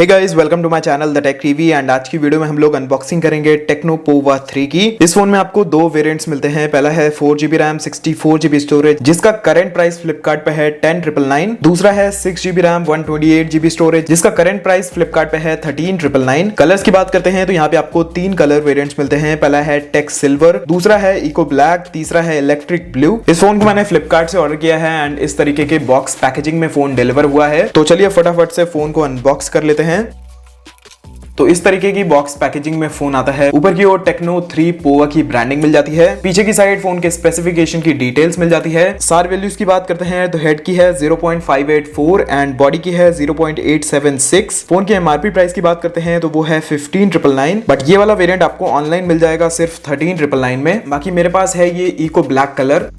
Hey guys, welcome to my channel the tech TV. And आज की video में हम लोग अनबॉक्सिंग करेंगे टेक्नो पोवा 3 की। इस फोन में आपको दो वेरिएंट्स मिलते हैं। पहला है 4GB रैम 64GB स्टोरेज, जिसका करंट प्राइस फ्लिपकार्ट पे है 10,999। दूसरा है 6GB रैम 128GB स्टोरेज, जिसका करंट प्राइस फ्लिपकार्ट पे है 13,999। कलर्स की बात करते हैं तो यहाँ पे आपको तीन कलर वेरिएंट्स मिलते हैं। पहला है टेक सिल्वर, दूसरा है इको ब्लैक, तीसरा है इलेक्ट्रिक ब्लू। इस फोन को मैंने फ्लिपकार्ट से ऑर्डर किया है एंड इस तरीके के बॉक्स पैकेजिंग में फोन डिलीवर हुआ है। तो चलिए फटाफट से फोन को अनबॉक्स कर लेते हैं। तो इस तरीके की बॉक्स पैकेजिंग में फोन आता है। ऊपर की ओर टेक्नो 3 पोवा की ब्रांडिंग मिल जाती है। पीछे की साइड फोन के स्पेसिफिकेशन की डिटेल्स मिल जाती है। सार वैल्यूज की बात करते हैं तो हेड की है 0.584 एंड बॉडी की है 0.876। फोन की एमआरपी प्राइस की बात करते हैं तो वो है 15,999, बट ये वाला वेरिएंट आपको ऑनलाइन मिल जाएगा सिर्फ 13,999 में। बाकी मेरे पास है ये इको ब्लैक कलर।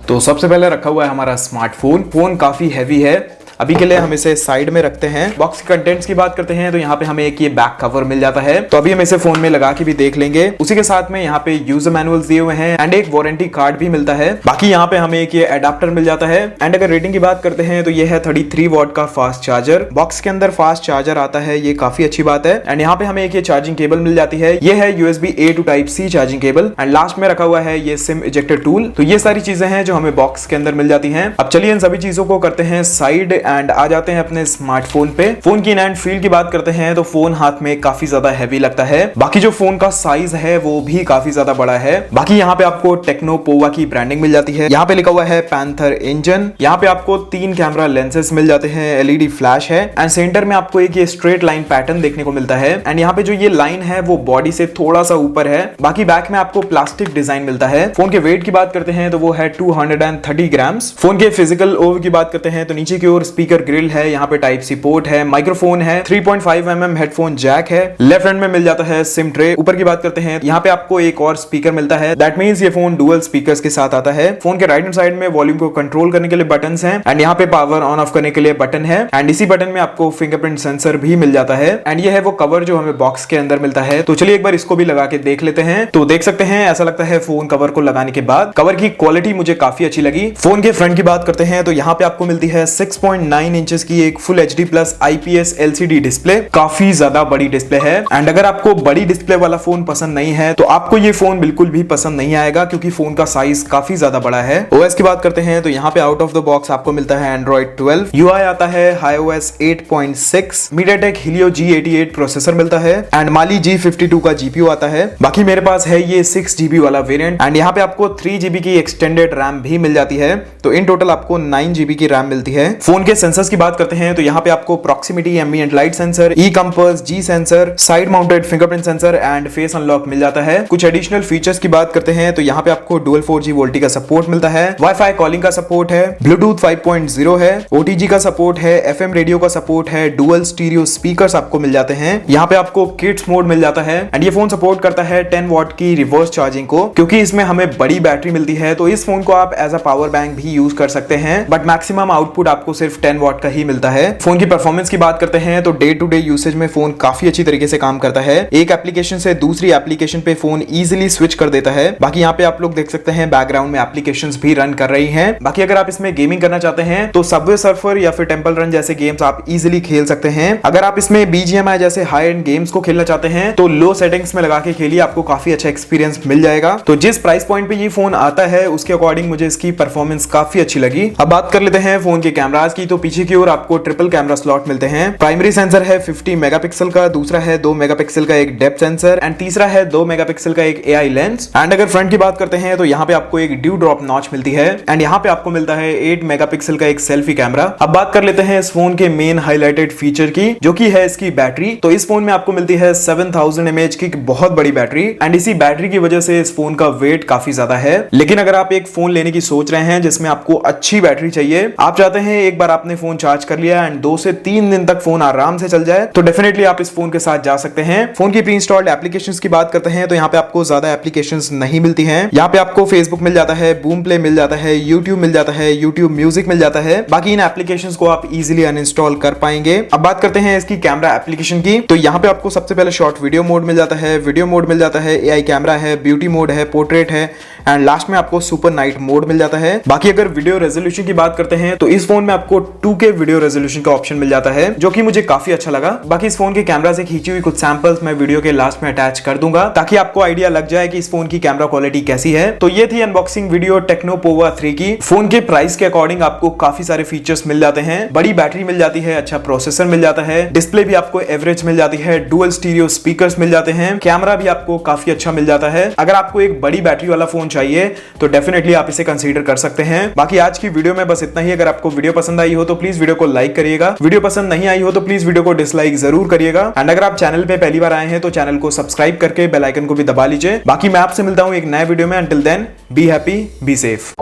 तो सबसे पहले रखा हुआ है हमारा स्मार्टफोन। फोन काफी हैवी है, अभी के लिए हम इसे साइड में रखते हैं। बॉक्स के कंटेंट्स की बात करते हैं तो यहाँ पे हमें एक ये बैक कवर मिल जाता है। तो अभी हम इसे फोन में लगा के भी देख लेंगे। उसी के साथ में यहाँ पे यूजर मैनुअल्स दिए हुए हैं एंड एक वारंटी कार्ड भी मिलता है। बाकी यहाँ पे हमें एक ये एडाप्टर मिल जाता है। एंड अगर रेटिंग की बात करते हैं तो ये है 33 वॉट का फास्ट चार्जर। बॉक्स के अंदर फास्ट चार्जर आता है, ये काफी अच्छी बात है। एंड यहाँ पे हमें एक ये चार्जिंग केबल मिल जाती है। ये है USB A to Type C charging cable. And last में रखा हुआ है ये सिम इजेक्टर टूल। तो ये सारी चीजें हैं जो हमें बॉक्स के अंदर मिल जाती हैं। अब चलिए इन सभी चीजों को करते हैं साइड एंड आ जाते हैं अपने स्मार्टफोन पे। फोन की इन हैंड फील की बात करते हैं तो फोन हाथ में काफी ज्यादा हैवी लगता है। बाकी जो फोन का साइज है वो भी काफी ज्यादा बड़ा है। बाकी यहाँ पे आपको टेक्नो पोवा की ब्रांडिंग मिल जाती है। यहाँ पे लिखा हुआ है पैंथर इंजन। यहाँ पे आपको 3 कैमरा लेंसेज मिल जाते हैं, LED फ्लैश है एंड सेंटर में आपको एक ये स्ट्रेट लाइन पैटर्न देखने को मिलता है। एंड यहाँ पे जो ये लाइन है वो बॉडी से थोड़ा सा ऊपर है। बाकी बैक में आपको प्लास्टिक डिजाइन मिलता है। फोन के वेट की बात करते हैं तो वो है 230 ग्राम्स। फोन के फिजिकल ओवर की बात करते हैं तो नीचे की ओर स्पीकर ग्रिल है, यहाँ पे टाइप सी पोर्ट है, माइक्रोफोन है, 3.5mm हेडफोन जैक है, लेफ्ट हैंड में मिल जाता है सिम ट्रे। ऊपर की बात करते हैं यहाँ पे आपको एक और स्पीकर मिलता है। दैट मींस ये फोन डुअल स्पीकर्स के साथ आता है। फोन के राइट हैंड साइड में वॉल्यूम को कंट्रोल करने के लिए बटन्स हैं एंड यहाँ पे पावर ऑन ऑफ करने के लिए बटन है। एंड इसी बटन में आपको फिंगरप्रिंट सेंसर भी मिल जाता है। एंड ये है वो कवर जो हमें बॉक्स के अंदर मिलता है। तो चलिए एक बार इसको भी लगा के देख लेते हैं। तो देख सकते हैं ऐसा लगता है फोन कवर को लगाने के बाद। कवर की क्वालिटी मुझे काफी अच्छी लगी। फोन के फ्रंट की बात करते हैं तो यहाँ पे आपको मिलती है 6.9 इंचेस की एक full HD plus IPS LCD display. काफी ज्यादा बड़ी डिस्प्ले है। एंड अगर आपको बड़ी डिस्प्ले वाला फोन पसंद नहीं है तो आपको ये फोन बिल्कुल भी पसंद नहीं आएगा, क्योंकि फोन का साइज काफी ज्यादा बड़ा है। OS की बात करते हैं तो यहाँ पे आउट ऑफ द बॉक्स आपको मिलता है Android 12। UI आता है HiOS 8.6। MediaTek Helio G88 processor मिलता है एंड Mali G52 का GPU आता है। बाकी मेरे पास है ये 6GB वाला वेरिएंट एंड यहाँ पे आपको 3GB की एक्सटेंडेड रैम भी मिल जाती है। तो इन टोटल आपको 9GB की रैम मिलती है। फोन के सेंसर्स की बात करते हैं तो यहाँ पे आपको proximity ambient light sensor, E compass, G sensor, side mounted fingerprint sensor and face unlock मिल जाता है। कुछ एडिशनल फीचर्स की बात करते हैं तो यहाँ पे आपको डुअल 4G वोल्टी का सपोर्ट मिलता है, वाईफाई कॉलिंग का सपोर्ट है, ब्लूटूथ 5.0 है, OTG का सपोर्ट है, FM रेडियो का सपोर्ट है, डुअल स्टीरियो स्पीकर्स आपको मिल जाते हैं। यहाँ पे आपको किड्स मोड मिल जाता है एंड ये फोन सपोर्ट करता है 10 वॉट की रिवर्स चार्जिंग को। क्योंकि इसमें हमें बड़ी बैटरी मिलती है तो इस फोन को आप एज अ पावर बैंक भी यूज कर सकते हैं, बट मैक्सिमम आउटपुट आपको सिर्फ 10 वॉट का ही मिलता है। फोन की परफॉर्मेंस की बात करते हैं तो डे टू डे यूसेज में फोन काफी अच्छी तरीके से काम करता है। एक एप्लीकेशन से दूसरी एप्लीकेशन पे फोन इजीली स्विच कर देता है। बाकी यहाँ पे आप लोग देख सकते हैं बैकग्राउंड में एप्लीकेशंस भी रन कर रही हैं। बाकी अगर आप इसमें गेमिंग करना चाहते हैं तो सबवे सर्फर या फिर टेंपल रन जैसे गेम्स आप इजीली खेल सकते हैं। अगर आप इसमें BGMI जैसे हाई एंड गेम्स को खेलना चाहते हैं तो लो सेटिंग्स में लगा के खेलिए, आपको काफी अच्छा एक्सपीरियंस मिल जाएगा। तो जिस प्राइस पॉइंट पे ये फोन आता है उसके अकॉर्डिंग मुझे इसकी परफॉर्मेंस काफी अच्छी लगी। अब बात कर लेते हैं फोन के कैमरास की। तो पीछे की ओर आपको ट्रिपल कैमरा स्लॉट मिलते हैं। प्राइमरी सेंसर है 50 मेगापिक्सल का, दूसरा है 2 मेगापिक्सल का एक डेप्थ सेंसर एंड तीसरा है 2 मेगापिक्सल का एक AI लेंस। एंड अगर फ्रंट की बात करते हैं तो यहाँ पे आपको एक ड्यू ड्रॉप नॉच मिलती है एंड यहाँ पे आपको मिलता है 8 मेगापिक्सल का एक सेल्फी कैमरा। अब बात कर लेते हैं इस फोन के मेन हाईलाइटेड फीचर की, जो की है इसकी बैटरी। तो इस फोन में आपको मिलती है 7000 mAh की बहुत बड़ी बैटरी एंड इसी बैटरी की वजह से इस फोन का वेट काफी ज्यादा है। लेकिन अगर आप एक फोन लेने की सोच रहे हैं जिसमें आपको अच्छी बैटरी चाहिए, आप चाहते हैं एक बार आपने फोन चार्ज कर लिया एंड 2 से 3 दिन तक फोन आराम से चल जाए, तो डेफिनेटली आप इस फोन के साथ जा सकते हैं। फोन की प्री इंस्टॉल्ड एप्लीकेशंस की बात करते हैं तो यहाँ पे आपको ज्यादा एप्लीकेशंस नहीं मिलती हैं। यहाँ पे आपको फेसबुक मिल जाता है, बूम प्ले मिल जाता है, यूट्यूब मिल जाता है, यूट्यूब म्यूजिक मिल जाता है। बाकी इन एप्लीकेशंस को आप इजीली अनइंस्टॉल कर पाएंगे। अब बात करते हैं इसकी कैमरा एप्लीकेशन की। तो यहाँ पे आपको सबसे पहले शॉर्ट वीडियो मोड मिल जाता है, वीडियो मोड मिल जाता है, AI कैमरा है, ब्यूटी मोड है, पोर्ट्रेट है एंड लास्ट में आपको सुपर नाइट मोड मिल जाता है। बाकी अगर वीडियो रेजोल्यूशन की बात करते हैं तो इस फोन में आपको 2K वीडियो रेजोल्यूशन का ऑप्शन मिल जाता है, जो कि मुझे काफी अच्छा लगा। बाकी इस फोन के कैमरा से खींची हुई कुछ सैंपल्स मैं वीडियो के लास्ट में अटैच कर दूंगा, ताकि आपको आइडिया लग जाए कि इस फोन की कैमरा क्वालिटी कैसी है। तो ये थी अनबॉक्सिंग वीडियो टेक्नो पोवा 3 की। फोन के प्राइस के अकॉर्डिंग आपको काफी सारे फीचर्स मिल जाते हैं, बड़ी बैटरी मिल जाती है, अच्छा प्रोसेसर मिल जाता है, डिस्प्ले भी आपको एवरेज मिल जाती है, डुअल स्टीरियो स्पीकर्स मिल जाते हैं, कैमरा भी आपको काफी अच्छा मिल जाता है। अगर आपको एक बड़ी बैटरी वाला फोन चाहिए तो डेफिनेटली आप इसे कंसीडर कर सकते हैं। बाकी आज की वीडियो में बस इतना ही। अगर आपको वीडियो पसंद आई हो तो प्लीज वीडियो को लाइक करिएगा, वीडियो पसंद नहीं आई हो तो प्लीज वीडियो को डिसलाइक जरूर करिएगा। एंड अगर आप चैनल पे पहली बार आए हैं तो चैनल को सब्सक्राइब करके बेल आइकन को भी दबा लीजिए। बाकी मैं आपसे मिलता हूं एक नए वीडियो में। Until then be happy, be safe.